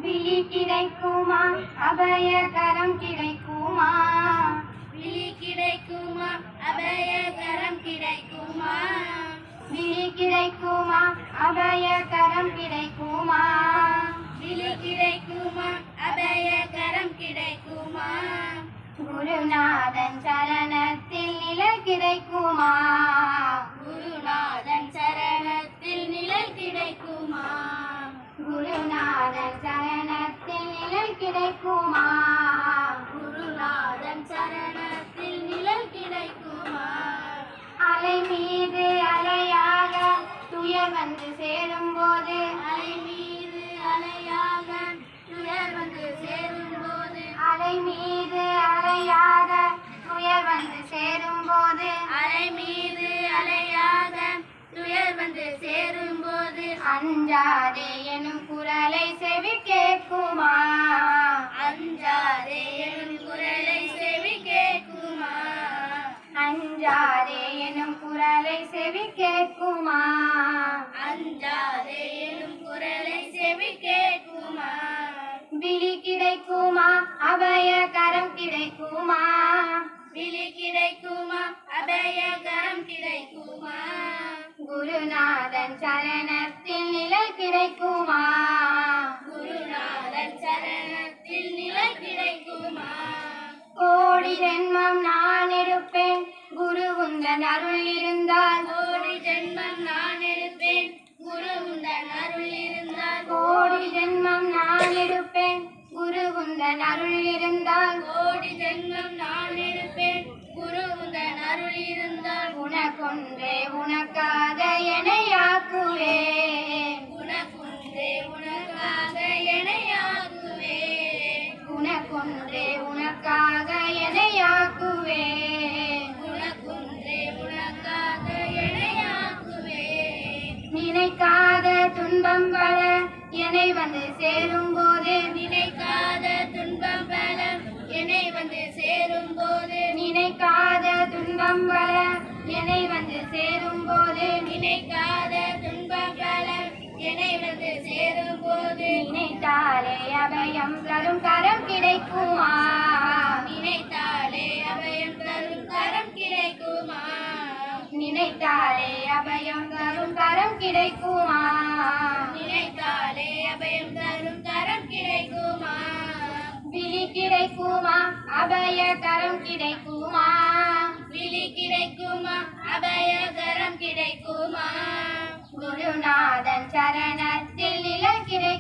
விழி கிடைக்குமா அபயகரம் கிடைக்குமா விழி கிடைக்குமா அபயகரம் கிடைக்குமா விழி கிடைக்குமா அபயகரம் கிடைக்குமா விழி கிடைக்குமா அபயகரம் கிடைக்குமா குருநாதன் சரணத்தில் நிழல் கிடைக்குமா குருநாதன் சரணத்தில் நிழல் கிடைக்குமா குருநாதன் சரணத்தில் நிழல் கிடைக்குமா குருநாதன் சரணத்தில் நிழல் கிடைக்குமா அலை மீது அலையாக துயர் வந்து சேரும்போது அலை மீது அலையாக துயர் வந்து சேரும்போது அலை மீது அலையாக துயர் வந்து சேரும்போது அலை மீது அலையாக துயர் வந்து சேரும்போது அஞ்சாதே எனும் குரலை செவி கேட்குமா அஞ்சாதே எனும் குரலை செவி கேட்குமா அஞ்சாதே எனும் குரலை செவி கேட்குமா அஞ்சாதே எனும் குரலை செவி கேட்குமா விழி கிடைக்குமா அபயகரம் கிடைக்குமா விழி கிடைக்குமா அபயகரம் கிடைக்குமா குருநாதன் சரணத்தில் நிழல் கிடைக்குமா குருநாதன் சரணத்தில் நிழல் கிடைக்குமா கோடி ஜென்மம் நான் எடுப்பேன் குரு உந்தன் அருள் இருந்தால் கோடி ஜென்மம் நான் எடுப்பேன் குரு உந்தன் அருள் இருந்தால் கோடி ஜென்மம் நான் எடுப்பேன் குரு உந்தன் அருள் இருந்தால் கோடி ஜென்மம் நான் எடுப்பேன் குரு உந்தன் அருள் இருந்தால் உனக்கொன்றே உனக்காக எனையாக்குவேன் உனக்குன்றே உனக்காக எனையாக்குவேன் உனக்கொன்றே உனக்காக எனையாக்குவேன் உனக்குன்றே உனக்காக எனையாக்குவேன் நினைக்காத துன்பம் பல என்னை வந்து சேரும் போது நினைக்காத துன்பம் பல என்னை வந்து சேரும் போது நினைக்காத துன்பம் பல என்னை வந்து சேரும் போது நினைக்காத துன்பம் பல என்னை வந்து சேரும் போது நினைத்தாலே அபயம் தரும் கரம் கிடைக்குமா நினைத்தாலே அபயம் தரும் கரம் கிடைக்குமா நினைத்தாலே அபயம் தரும் கரம் கிடைக்குமா நினைத்தாலே அபயம் தரும் கரம் கிடைக்குமா விழி கிடைக்குமா அபயகரம் கிடைக்குமா விழி கிடைக்குமா அபயகரம் கிடைக்குமா குருநாதன் சரணத்தில் நிழல் கிடைக்கும்